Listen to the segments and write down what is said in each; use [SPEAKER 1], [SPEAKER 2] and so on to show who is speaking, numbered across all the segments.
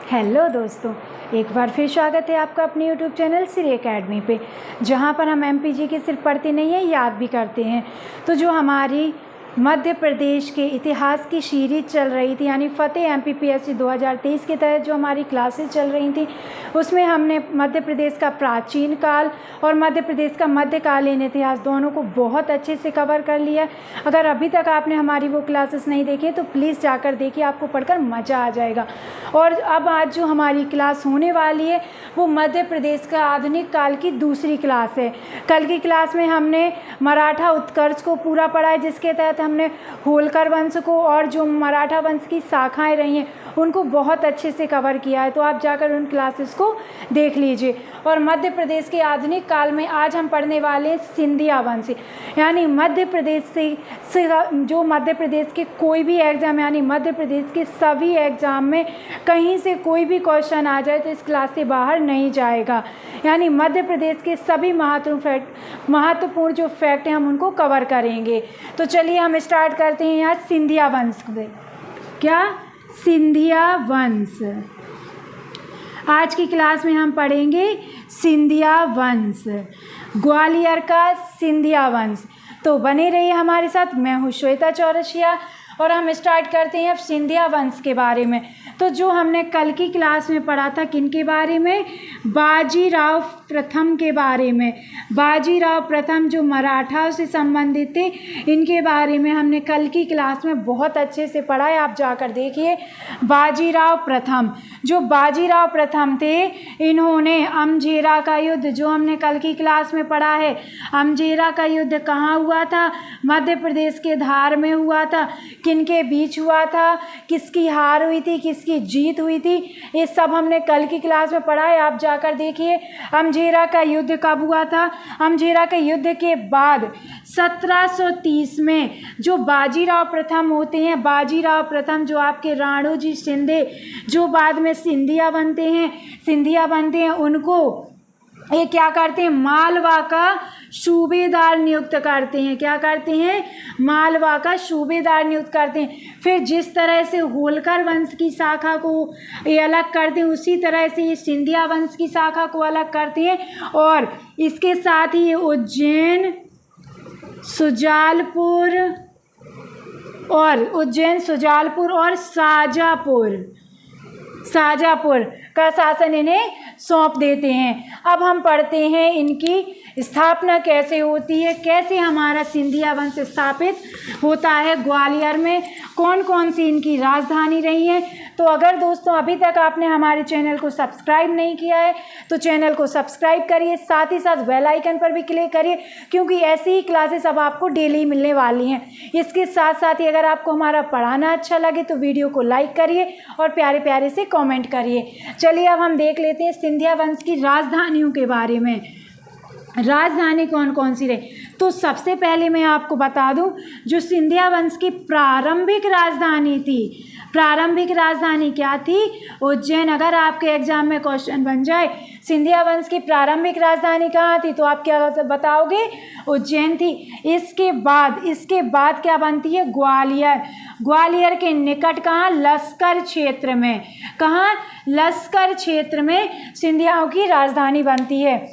[SPEAKER 1] Hello दोस्तों, एक बार फिर स्वागत है आपका अपने यूट्यूब चैनल श्री एकेडमी पे, जहाँ पर हम एमपीजी की सिर्फ पढ़ते नहीं हैं, याद भी करते हैं। तो जो हमारी मध्य प्रदेश के इतिहास की सीरीज चल रही थी, यानी फतेह एमपीपीएससी 2023 के तहत जो हमारी क्लासेस चल रही थी, उसमें हमने मध्य प्रदेश का प्राचीन काल और मध्य प्रदेश का मध्यकालीन इतिहास दोनों को बहुत अच्छे से कवर कर लिया। अगर अभी तक आपने हमारी वो क्लासेस नहीं देखी तो प्लीज़ जाकर देखिए, आपको पढ़कर मज़ा आ जाएगा। और अब आज जो हमारी क्लास होने वाली है वो मध्य प्रदेश का आधुनिक काल की दूसरी क्लास है। कल की क्लास में हमने मराठा उत्कर्ष को पूरा पढ़ा है, जिसके तहत हमने होलकर वंश को और जो मराठा वंश की शाखाएं रही हैं उनको बहुत अच्छे से कवर किया है। तो आप जाकर उन क्लासेस को देख लीजिए। और मध्य प्रदेश के आधुनिक काल में आज हम पढ़ने वाले सिंधिया वंश, यानी मध्य प्रदेश से जो मध्य प्रदेश के कोई भी एग्ज़ाम, यानी मध्य प्रदेश के सभी एग्ज़ाम में कहीं से कोई भी क्वेश्चन आ जाए तो इस क्लास से बाहर नहीं जाएगा। यानी मध्य प्रदेश के सभी महत्वपूर्ण जो फैक्ट हैं हम उनको कवर करेंगे। तो चलिए हम स्टार्ट करते हैं यहाँ सिंधिया वंश से। क्या? सिंधिया वंश। आज की क्लास में हम पढ़ेंगे सिंधिया वंश, ग्वालियर का सिंधिया वंश। तो बने रहिए हमारे साथ। मैं हूँ श्वेता चौरसिया और हम स्टार्ट करते हैं अब सिंधिया वंश के बारे में। तो जो हमने कल की क्लास में पढ़ा था किनके बारे में? बाजीराव प्रथम के बारे में। बाजीराव प्रथम जो मराठाओं से संबंधित थे, इनके बारे में हमने कल की क्लास में बहुत अच्छे से पढ़ा है, आप जाकर देखिए। बाजीराव प्रथम, जो बाजीराव प्रथम थे, इन्होंने अमझेरा का युद्ध, जो हमने कल की क्लास में पढ़ा है, अमझेरा का युद्ध कहाँ हुआ था? मध्य प्रदेश के धार में हुआ था। किनके बीच हुआ था? किसकी हार हुई थी, किसकी जीत हुई थी, ये सब हमने कल की क्लास में पढ़ा है, आप जाकर देखिए। अमझेरा का युद्ध कब हुआ था? अमझेरा के युद्ध के बाद 1730 में जो बाजीराव प्रथम होते हैं, बाजीराव प्रथम जो आपके राणोजी शिंदे, जो बाद में सिंधिया बनते हैं, उनको ये क्या करते हैं? मालवा का सूबेदार नियुक्त करते हैं। क्या करते हैं? मालवा का सूबेदार नियुक्त करते हैं। फिर जिस तरह से होलकर वंश की शाखा को ये अलग करते हैं, उसी तरह से ये सिंधिया वंश की शाखा को अलग करते हैं। और इसके साथ ही ये उज्जैन, सुजालपुर और शाजापुर का शासन इन्हें सौंप देते हैं। अब हम पढ़ते हैं इनकी स्थापना कैसे होती है, कैसे हमारा सिंधिया वंश स्थापित होता है। ग्वालियर में कौन कौन सी इनकी राजधानी रही है। तो अगर दोस्तों अभी तक आपने हमारे चैनल को सब्सक्राइब नहीं किया है तो चैनल को सब्सक्राइब करिए, साथ ही साथ बेल आइकन पर भी क्लिक करिए, क्योंकि ऐसी ही क्लासेस अब आपको डेली मिलने वाली हैं। इसके साथ साथ ही अगर आपको हमारा पढ़ाना अच्छा लगे तो वीडियो को लाइक करिए और प्यारे प्यारे से कमेंट करिए। चलिए अब हम देख लेते हैं सिंधिया वंश की राजधानियों के बारे में। राजधानी कौन कौन सी रही? तो सबसे पहले मैं आपको बता दूं, जो सिंधिया वंश की प्रारंभिक राजधानी थी, प्रारंभिक राजधानी क्या थी? उज्जैन। अगर आपके एग्जाम में क्वेश्चन बन जाए सिंधिया वंश की प्रारंभिक राजधानी कहाँ थी, तो आप क्या बताओगे? उज्जैन थी। इसके बाद क्या बनती है? ग्वालियर। ग्वालियर के निकट कहाँ? लश्कर क्षेत्र में। कहाँ? लश्कर क्षेत्र में सिंधियाओं की राजधानी बनती है।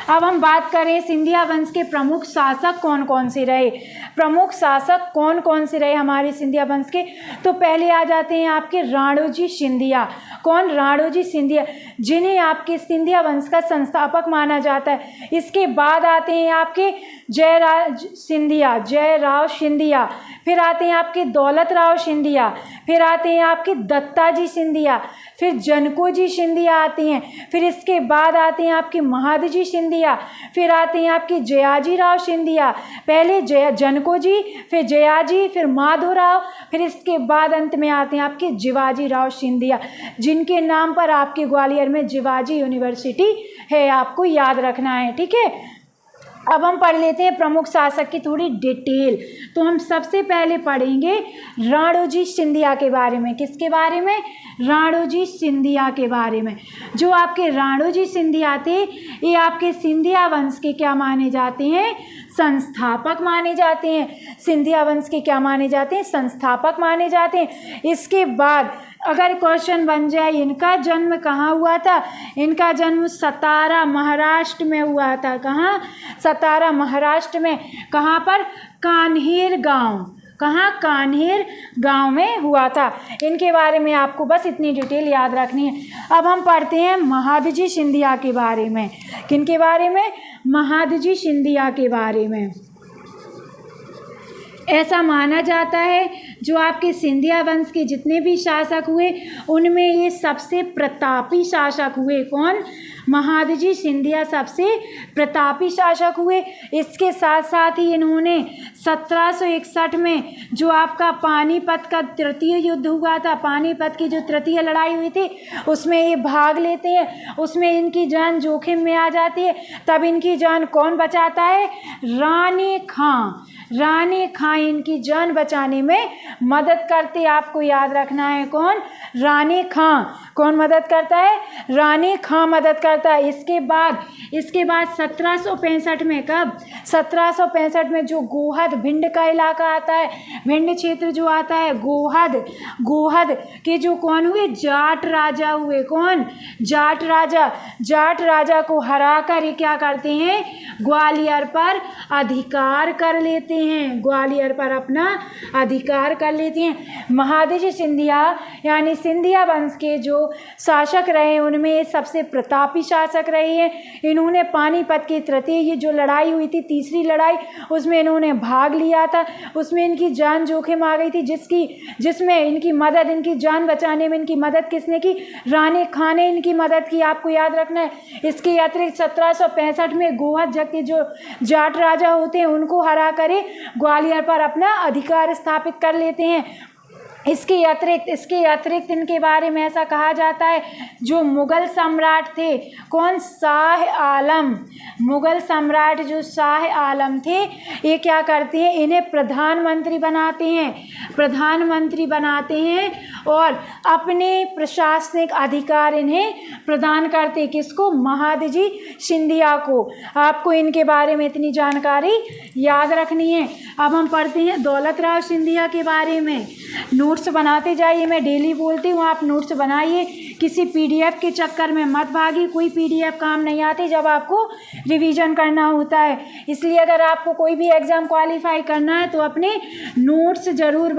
[SPEAKER 1] अब हम बात करें सिंधिया वंश के प्रमुख शासक कौन कौन से रहे। प्रमुख शासक कौन कौन से रहे हमारे सिंधिया वंश के? तो पहले आ जाते हैं आपके राणोजी सिंधिया। कौन? राणोजी सिंधिया, जिन्हें आपके सिंधिया वंश का संस्थापक माना जाता है। इसके बाद आते हैं आपके जयराव सिंधिया, फिर आते हैं आपके दौलत राव सिंधिया, फिर आते हैं आपके दत्ताजी सिंधिया, फिर जनकोजी सिंधिया आते हैं, फिर इसके बाद आते हैं आपके महादजी सिंधिया, फिर आते हैं आपके जयाजी राव सिंधिया। पहले जनकोजी, फिर जयाजी, फिर माधोराव, फिर इसके बाद अंत में आते हैं आपके जिवाजी राव सिंधिया, जिनके नाम पर आपके ग्वालियर में जिवाजी यूनिवर्सिटी है, आपको याद रखना है। ठीक है, अब हम पढ़ लेते हैं प्रमुख शासक की थोड़ी डिटेल। तो हम सबसे पहले पढ़ेंगे राणोजी सिंधिया के बारे में। किसके बारे में? राणोजी सिंधिया के बारे में। जो आपके राणोजी सिंधिया थे, ये आपके सिंधिया वंश के क्या माने जाते हैं? संस्थापक माने जाते हैं। सिंधिया वंश के क्या माने जाते हैं? संस्थापक माने जाते हैं। इसके बाद अगर क्वेश्चन बन जाए इनका जन्म कहाँ हुआ था? इनका जन्म सतारा महाराष्ट्र में हुआ था। कहाँ? सतारा महाराष्ट्र में। कहाँ पर? कान्हेर गांव। कहाँ? कान्हेर गांव में हुआ था। इनके बारे में आपको बस इतनी डिटेल याद रखनी है। अब हम पढ़ते हैं महादजी सिंधिया के बारे में। किनके बारे में? महादजी सिंधिया के बारे में। ऐसा माना जाता है जो आपके सिंधिया वंश के जितने भी शासक हुए उनमें ये सबसे प्रतापी शासक हुए। कौन? महादजी सिंधिया सबसे प्रतापी शासक हुए। इसके साथ साथ ही इन्होंने 1761 में जो आपका पानीपत का तृतीय युद्ध हुआ था, पानीपत की जो तृतीय लड़ाई हुई थी उसमें ये भाग लेते हैं। उसमें इनकी जान जोखिम में आ जाती है। तब इनकी जान कौन बचाता है? रानी खां। रानी खां इनकी जान बचाने में मदद करते। आपको याद रखना है कौन? रानी खां। कौन मदद करता है? रानी खां मदद करता है। इसके बाद 1765 में, कब? 1765 में जो गोहद भिंड का इलाका आता है, भिंड क्षेत्र जो आता है, गोहद के जो कौन हुए? जाट राजा हुए। कौन? जाट राजा। जाट राजा को हरा कर क्या करते हैं? ग्वालियर पर अधिकार कर लेते हैं। ग्वालियर पर अपना अधिकार कर लेते हैं। महादजी सिंधिया यानी सिंधिया वंश के जो शासक रहे उनमें सबसे प्रतापी शासक रहे हैं। इन्होंने पानीपत की तृतीय जो लड़ाई हुई थी, तीसरी लड़ाई, उसमें इन्होंने भाग लिया था। उसमें इनकी जान जोखिम आ गई थी, जिसमें इनकी मदद, इनकी जान बचाने में इनकी मदद किसने की? रानी खां ने इनकी मदद की। आपको याद रखना है। इसके अतिरिक्त 1765 में गोहद के जो जाट राजा होते हैं उनको हरा कर ग्वालियर पर अपना अधिकार स्थापित कर लेते हैं। इसके अतिरिक्त इनके बारे में ऐसा कहा जाता है जो मुग़ल सम्राट थे, कौन? शाह आलम। मुग़ल सम्राट जो शाह आलम थे ये क्या करते हैं? इन्हें प्रधानमंत्री बनाते हैं और अपने प्रशासनिक अधिकार इन्हें प्रदान करते। किसको? महादजी सिंधिया को। आपको इनके बारे में इतनी जानकारी याद रखनी है। अब हम पढ़ते हैं दौलत राव सिंधिया के बारे में। नोट्स बनाते जाइए, मैं डेली बोलती हूँ, आप नोट्स बनाइए। किसी पीडीएफ के चक्कर में मत भागिए। कोई पीडीएफ काम नहीं आती जब आपको रिवीजन करना होता है। इसलिए अगर आपको कोई भी एग्ज़ाम क्वालिफाई करना है तो अपने नोट्स ज़रूर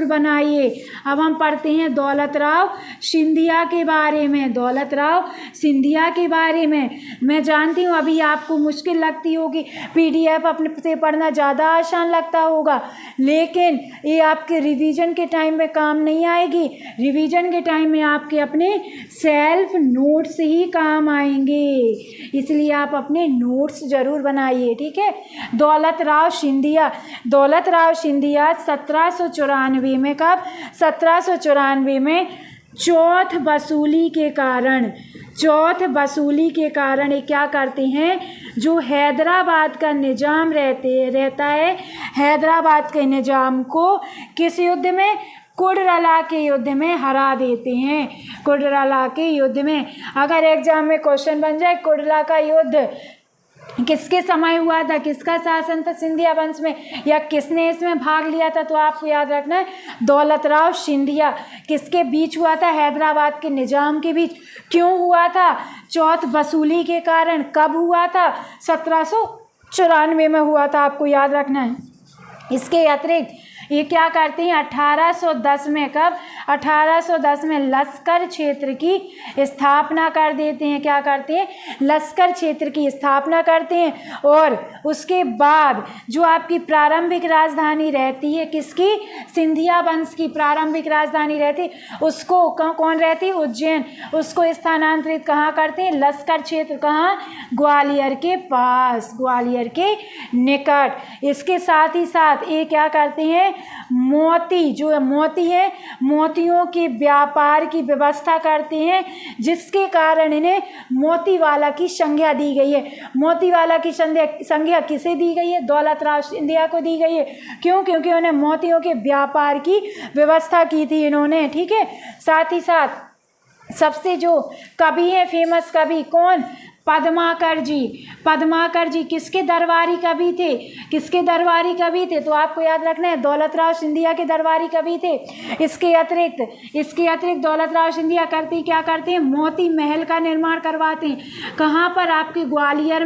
[SPEAKER 1] बनाइए। अब हम पढ़ते हैं दौलत राव सिंधिया के बारे में। दौलत राव सिंधिया के बारे में मैं जानती हूँ अभी आपको मुश्किल लगती होगी, पीडीएफ अपने से पढ़ना ज़्यादा आसान लगता होगा, लेकिन ये आपके रिवीजन के टाइम में काम नहीं आएगी। रिवीजन के टाइम में आपके अपने सेल्फ नोट्स ही काम आएंगे, इसलिए आप अपने नोट्स ज़रूर बनाइए। ठीक है। दौलत राव सिंधिया 1794 में, कब? 1794 में चौथ वसूली के कारण ये क्या करते हैं? जो हैदराबाद का निज़ाम रहता है, हैदराबाद के निज़ाम को किस युद्ध में? कुर्रला के युद्ध में हरा देते हैं। कुर्रला के युद्ध में अगर एग्जाम में क्वेश्चन बन जाए कुर्रला का युद्ध किसके समय हुआ था, किसका शासन था सिंधिया वंश में, या किसने इसमें भाग लिया था, तो आपको याद रखना है दौलत राव सिंधिया। किसके बीच हुआ था? हैदराबाद के निज़ाम के बीच। क्यों हुआ था? चौथ वसूली के कारण। कब हुआ था? 1794 में हुआ था, आपको याद रखना है। इसके अतिरिक्त ये क्या करते हैं? 1810 में, कब? 1810 में लश्कर क्षेत्र की स्थापना कर देते हैं। क्या करते हैं? लश्कर क्षेत्र की स्थापना करते हैं। और उसके बाद जो आपकी प्रारंभिक राजधानी रहती है, किसकी? सिंधिया वंश की प्रारंभिक राजधानी रहती, उसको कौन रहती? उज्जैन। उसको स्थानांतरित कहाँ करते हैं? लश्कर क्षेत्र। कहाँ? ग्वालियर के पास, ग्वालियर के निकट। इसके साथ ही साथ ये क्या करते हैं? मोती है, मोतियों के व्यापार की व्यवस्था करते हैं, जिसके कारण इन्हें मोतीवाला की संज्ञा दी गई है। मोतीवाला की संज्ञा किसे दी गई है? दौलत राव सिंधिया को दी गई है। क्यों? क्योंकि उन्हें मोतियों के व्यापार की व्यवस्था की थी इन्होंने। ठीक है। साथ ही साथ सबसे जो कवि है, फेमस कवि, कौन? पद्माकर जी किसके दरबारी कवि थे? किसके दरबारी कवि थे? तो आपको याद रखना है दौलत राव सिंधिया के दरबारी कवि थे। इसके अतिरिक्त दौलत राव सिंधिया क्या करते हैं? मोती महल का निर्माण करवाते हैं। कहाँ पर? आपके ग्वालियर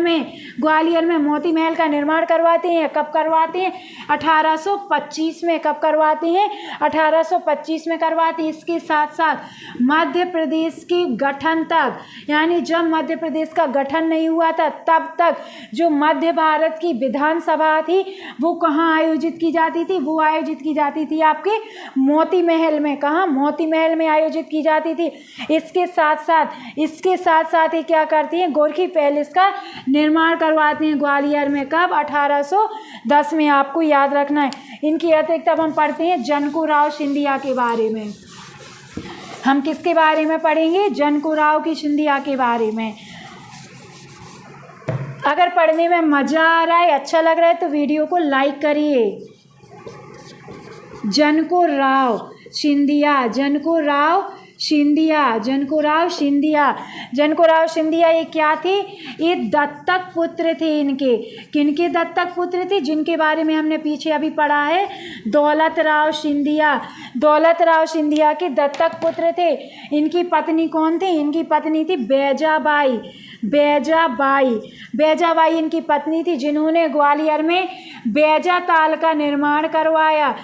[SPEAKER 1] में मोती महल का निर्माण करवाते हैं। कब करवाते हैं? 1825 में। कब करवाते हैं? 1825 में करवाते हैं। इसके साथ साथ मध्य प्रदेश के गठन तक, यानी जब मध्य प्रदेश का गठन नहीं हुआ था तब तक जो मध्य भारत की विधानसभा थी वो कहाँ आयोजित की जाती थी? वो आयोजित की जाती थी आपके मोती महल में। कहाँ? मोती महल में आयोजित की जाती थी। इसके साथ साथ ये क्या करती हैं? गोरखी पैलेस का निर्माण करवाते हैं ग्वालियर में। कब? 1810 में। आपको याद रखना है। इनकी अतिरिक्त अब हम पढ़ते हैं जनको राव सिंधिया के बारे में। हम किसके बारे में पढ़ेंगे? जनको राव की सिंधिया के बारे में। अगर पढ़ने में मज़ा आ रहा है, अच्छा लग रहा है तो वीडियो को लाइक करिए। जनको राव सिंधिया ये क्या थे? ये दत्तक पुत्र थे इनके। किनके दत्तक पुत्र थे? जिनके बारे में हमने पीछे अभी पढ़ा है, दौलत राव सिंधिया के दत्तक पुत्र थे। इनकी पत्नी कौन थी? इनकी पत्नी थी बेजाबाई इनकी पत्नी थी, जिन्होंने ग्वालियर में बेजा ताल का निर्माण करवाया।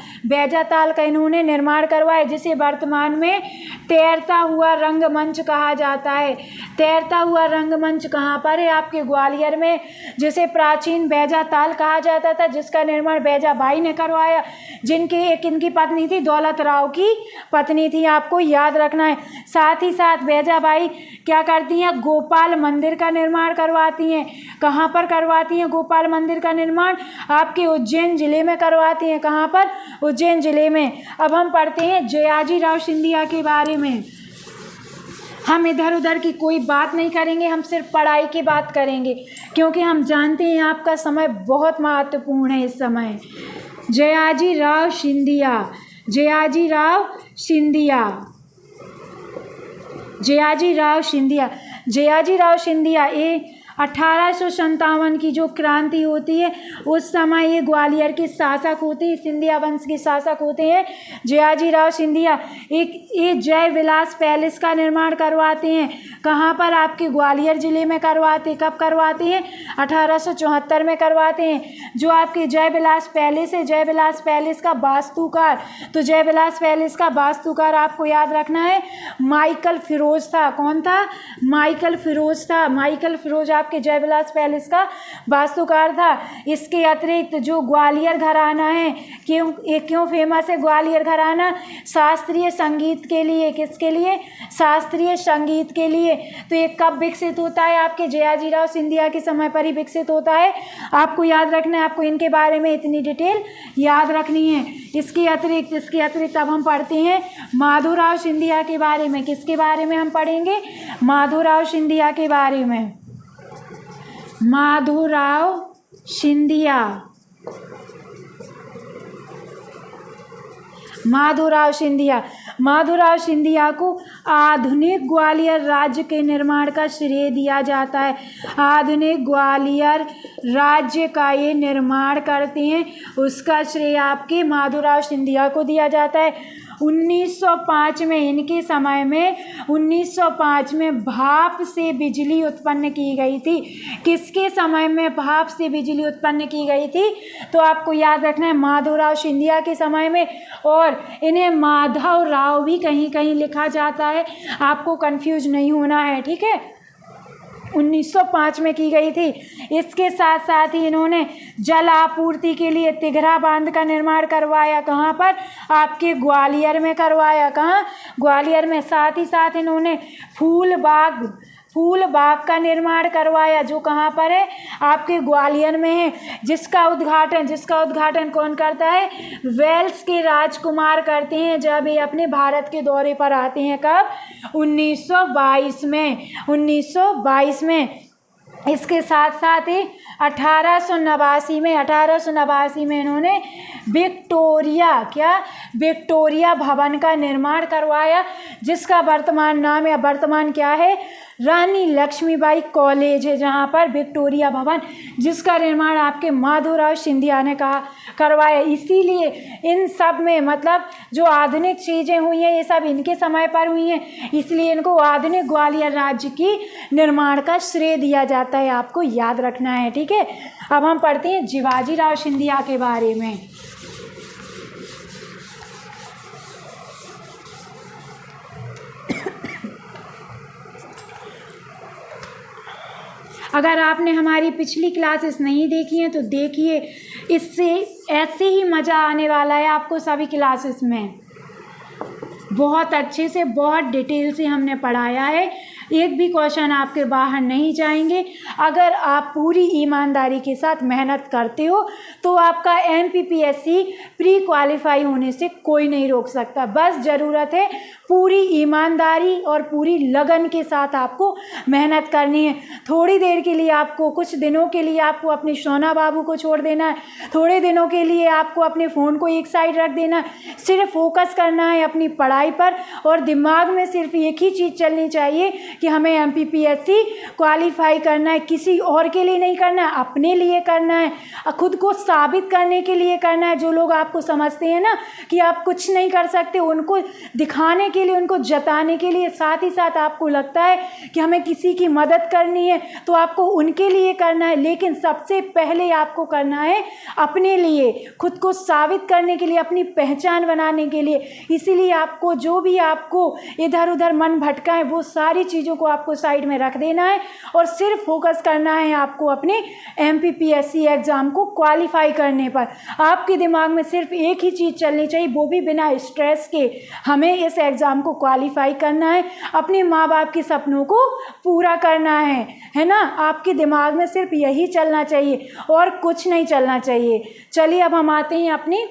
[SPEAKER 1] इन्होंने निर्माण करवाया, जिसे वर्तमान में तैरता हुआ रंगमंच कहा जाता है। तैरता हुआ रंगमंच कहाँ पर है? आपके ग्वालियर में, जिसे प्राचीन बेजा ताल कहा जाता था, जिसका निर्माण बेजाबाई ने करवाया, इनकी पत्नी थी, दौलत राव की पत्नी थी। आपको याद रखना है। साथ ही साथ बेजाबाई क्या करती हैं? गोपाल मंदिर का निर्माण करवाती हैं। कहाँ पर करवाती हैं गोपाल मंदिर का निर्माण? आपके उज्जैन जिले में करवाती हैं। कहाँ पर? उज्जैन जिले में। अब हम पढ़ते हैं जयाजी राव सिंधिया के बारे में। हम इधर उधर की कोई बात नहीं करेंगे, हम सिर्फ पढ़ाई की बात करेंगे, क्योंकि हम जानते हैं आपका समय बहुत महत्वपूर्ण है इस समय। जयाजी राव सिंधिया ये 1857 की जो क्रांति होती है उस समय ये ग्वालियर के शासक होते हैं, सिंधिया वंश के शासक होते हैं जयाजी राव सिंधिया। ये जय विलास पैलेस का निर्माण करवाते हैं। कहाँ पर? आपके ग्वालियर जिले में करवाते। कब करवाते हैं? 1874 में करवाते हैं। जो आपके जय विलास पैलेस है, जय विलास पैलेस का वास्तुकार, तो जय विलास पैलेस का वास्तुकार आपको याद रखना है माइकल फिरोज था। कौन था? माइकल फिरोज आपके जय विलास पैलेस का वास्तुकार था। इसके अतिरिक्त जो ग्वालियर घराना है, क्यों फेमस है ग्वालियर घराना? शास्त्रीय संगीत के लिए। किसके लिए? शास्त्रीय संगीत के लिए। तो ये कब विकसित होता है? आपके जयाजी राव सिंधिया के समय पर ही विकसित होता है। आपको याद रखना है, आपको इनके बारे में इतनी डिटेल याद रखनी है। इसके अतिरिक्त अब हम पढ़ते हैं माधोराव सिंधिया के बारे में। किसके बारे में हम पढ़ेंगे? माधोराव सिंधिया के बारे में। माधोराव सिंधिया को आधुनिक ग्वालियर राज्य के निर्माण का श्रेय दिया जाता है। आधुनिक ग्वालियर राज्य का ये निर्माण करते हैं, उसका श्रेय आपके माधोराव सिंधिया को दिया जाता है। 1905 में, इनके समय में 1905 में भाप से बिजली उत्पन्न की गई थी। किसके समय में भाप से बिजली उत्पन्न की गई थी? तो आपको याद रखना है माधोराव सिंधिया के समय में। और इन्हें माधव राव भी कहीं कहीं लिखा जाता है, आपको कंफ्यूज नहीं होना है, ठीक है। 1905 में की गई थी। इसके साथ साथ ही इन्होंने जल आपूर्ति के लिए तिघरा बांध का निर्माण करवाया। कहाँ पर? आपके ग्वालियर में करवाया। कहाँ? ग्वालियर में। साथ ही साथ इन्होंने फूल बाग का निर्माण करवाया, जो कहाँ पर है? आपके ग्वालियर में है। जिसका उद्घाटन कौन करता है? वेल्स के राजकुमार करते हैं, जब ये अपने भारत के दौरे पर आते हैं। कब? 1922 में। इसके साथ साथ ही 1889 में इन्होंने विक्टोरिया भवन का निर्माण करवाया, जिसका वर्तमान नाम या वर्तमान क्या है? रानी लक्ष्मीबाई कॉलेज है जहाँ पर विक्टोरिया भवन, जिसका निर्माण आपके माधवराव सिंधिया ने करवाया। इसीलिए इन सब में मतलब जो आधुनिक चीज़ें हुई हैं ये सब इनके समय पर हुई हैं, इसलिए इनको आधुनिक ग्वालियर राज्य की निर्माण का श्रेय दिया जाता है। आपको याद रखना है, ठीक है। अब हम पढ़ते हैं शिवाजीराव सिंधिया के बारे में। अगर आपने हमारी पिछली क्लासेस नहीं देखी हैं तो देखिए, इससे ऐसे ही मज़ा आने वाला है आपको सभी क्लासेस में। बहुत अच्छे से बहुत डिटेल से हमने पढ़ाया है, एक भी क्वेश्चन आपके बाहर नहीं जाएंगे। अगर आप पूरी ईमानदारी के साथ मेहनत करते हो तो आपका MPPSC प्री क्वालिफाई होने से कोई नहीं रोक सकता। बस ज़रूरत है पूरी ईमानदारी और पूरी लगन के साथ आपको मेहनत करनी है। थोड़ी देर के लिए आपको, कुछ दिनों के लिए आपको अपने सोना बाबू को छोड़ देना है, थोड़े दिनों के लिए आपको अपने फ़ोन को एक साइड रख देना है, सिर्फ फोकस करना है अपनी पढ़ाई पर, और दिमाग में सिर्फ एक ही चीज़ चलनी चाहिए कि हमें MPPSC क्वालिफाई करना है। किसी और के लिए नहीं करना है, अपने लिए करना है, खुद को साबित करने के लिए करना है। जो लोग आपको समझते हैं ना कि आप कुछ नहीं कर सकते, उनको दिखाने के लिए, उनको जताने के लिए, साथ ही साथ आपको लगता है कि हमें किसी की मदद करनी है तो आपको उनके लिए करना है। लेकिन सबसे पहले आपको करना है अपने लिए, खुद को साबित करने के लिए, अपनी पहचान बनाने के लिए। इसीलिए आपको जो भी आपको इधर उधर मन भटका है वो सारी चीज़ों को आपको साइड में रख देना है और सिर्फ फोकस करना है आपको अपने MPPSC एग्ज़ाम को क्वालिफाई करने पर। आपके दिमाग में सिर्फ एक ही चीज़ चलनी चाहिए, वो भी बिना स्ट्रेस के, हमें इस एग्ज़ाम को क्वालिफाई करना है, अपने माँ बाप के सपनों को पूरा करना है ना। आपके दिमाग में सिर्फ यही चलना चाहिए और कुछ नहीं चलना चाहिए। चलिए अब हम आते हैं अपने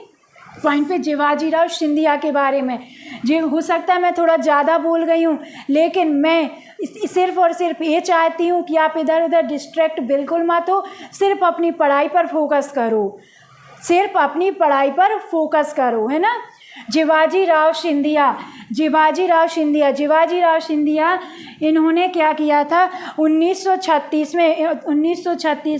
[SPEAKER 1] पॉइंट पे, शिवाजीराव सिंधिया के बारे में। जी हो सकता है मैं थोड़ा ज़्यादा बोल गई हूँ, लेकिन मैं सिर्फ और सिर्फ ये चाहती हूँ कि आप इधर उधर डिस्ट्रैक्ट बिल्कुल मत हो, सिर्फ अपनी पढ़ाई पर फोकस करो, सिर्फ अपनी पढ़ाई पर फोकस करो, है ना। शिवाजीराव सिंधिया इन्होंने क्या किया था 1936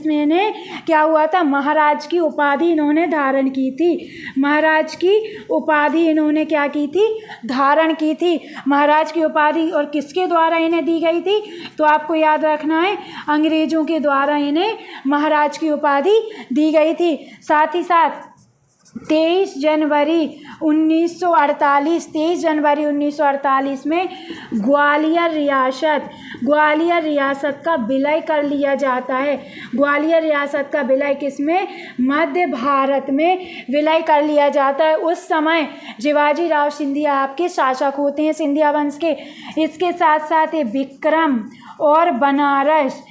[SPEAKER 1] में इन्हें क्या हुआ था, महाराज की उपाधि इन्होंने धारण की थी। महाराज की उपाधि इन्होंने क्या की थी, धारण की थी। महाराज की उपाधि और किसके द्वारा इन्हें दी गई थी, तो आपको याद रखना है अंग्रेजों के द्वारा इन्हें महाराज की उपाधि दी गई थी। साथ ही साथ 23 जनवरी 1948 में ग्वालियर रियासत का विलय कर लिया जाता है। ग्वालियर रियासत का विलय किसमें, मध्य भारत में विलय कर लिया जाता है। उस समय शिवाजीराव सिंधिया आपके शासक होते हैं सिंधिया वंश के। इसके साथ साथ ये विक्रम और बनारस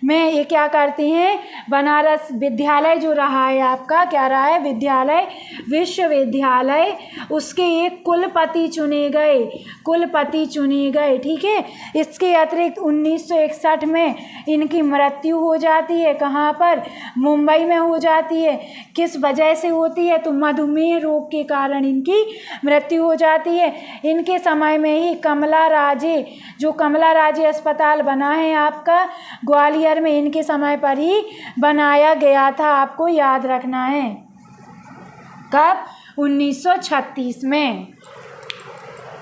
[SPEAKER 1] में ये क्या करते हैं, बनारस विद्यालय जो रहा है आपका, क्या रहा है, विद्यालय विश्वविद्यालय, उसके एक कुलपति चुने गए, ठीक है। इसके अतिरिक्त 1961 में इनकी मृत्यु हो जाती है। कहाँ पर, मुंबई में हो जाती है। किस वजह से होती है, तो मधुमेह रोग के कारण इनकी मृत्यु हो जाती है। इनके समय में ही कमला राजे अस्पताल बना है आपका ग्वालियर में, इनके समय पर ही बनाया गया था, आपको याद रखना है। कब, 1936 में।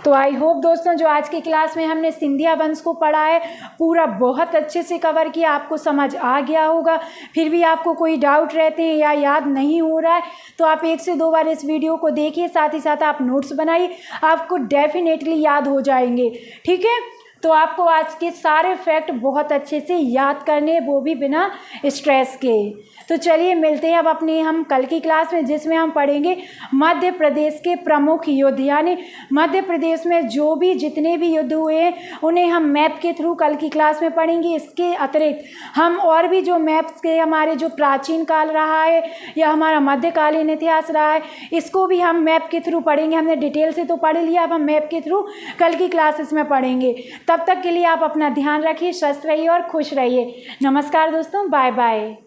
[SPEAKER 1] तो आई होप दोस्तों जो आज की क्लास में हमने सिंधिया वंश को पढ़ा है पूरा बहुत अच्छे से कवर किया, आपको समझ आ गया होगा। फिर भी आपको कोई डाउट रहते हैं या याद नहीं हो रहा है तो आप 1 से 2 बार इस वीडियो को देखिए, साथ ही साथ आप नोट्स बनाइए, आपको डेफिनेटली याद हो जाएंगे, ठीक है। तो आपको आज के सारे फैक्ट बहुत अच्छे से याद करने, वो भी बिना स्ट्रेस के। तो चलिए मिलते हैं अब हम कल की क्लास में, जिसमें हम पढ़ेंगे मध्य प्रदेश के प्रमुख युद्ध, यानी मध्य प्रदेश में जो भी जितने भी युद्ध हुए हैं उन्हें हम मैप के थ्रू कल की क्लास में पढ़ेंगे। इसके अतिरिक्त हम और भी जो मैप्स के हमारे जो प्राचीन काल रहा है या हमारा मध्यकालीन इतिहास रहा है, इसको भी हम मैप के थ्रू पढ़ेंगे। हमने डिटेल से तो पढ़ लिया, अब हम मैप के थ्रू कल की क्लासेस में पढ़ेंगे। तब तक के लिए आप अपना ध्यान रखिए, स्वस्थ रहिए और खुश रहिए। नमस्कार दोस्तों, बाय बाय।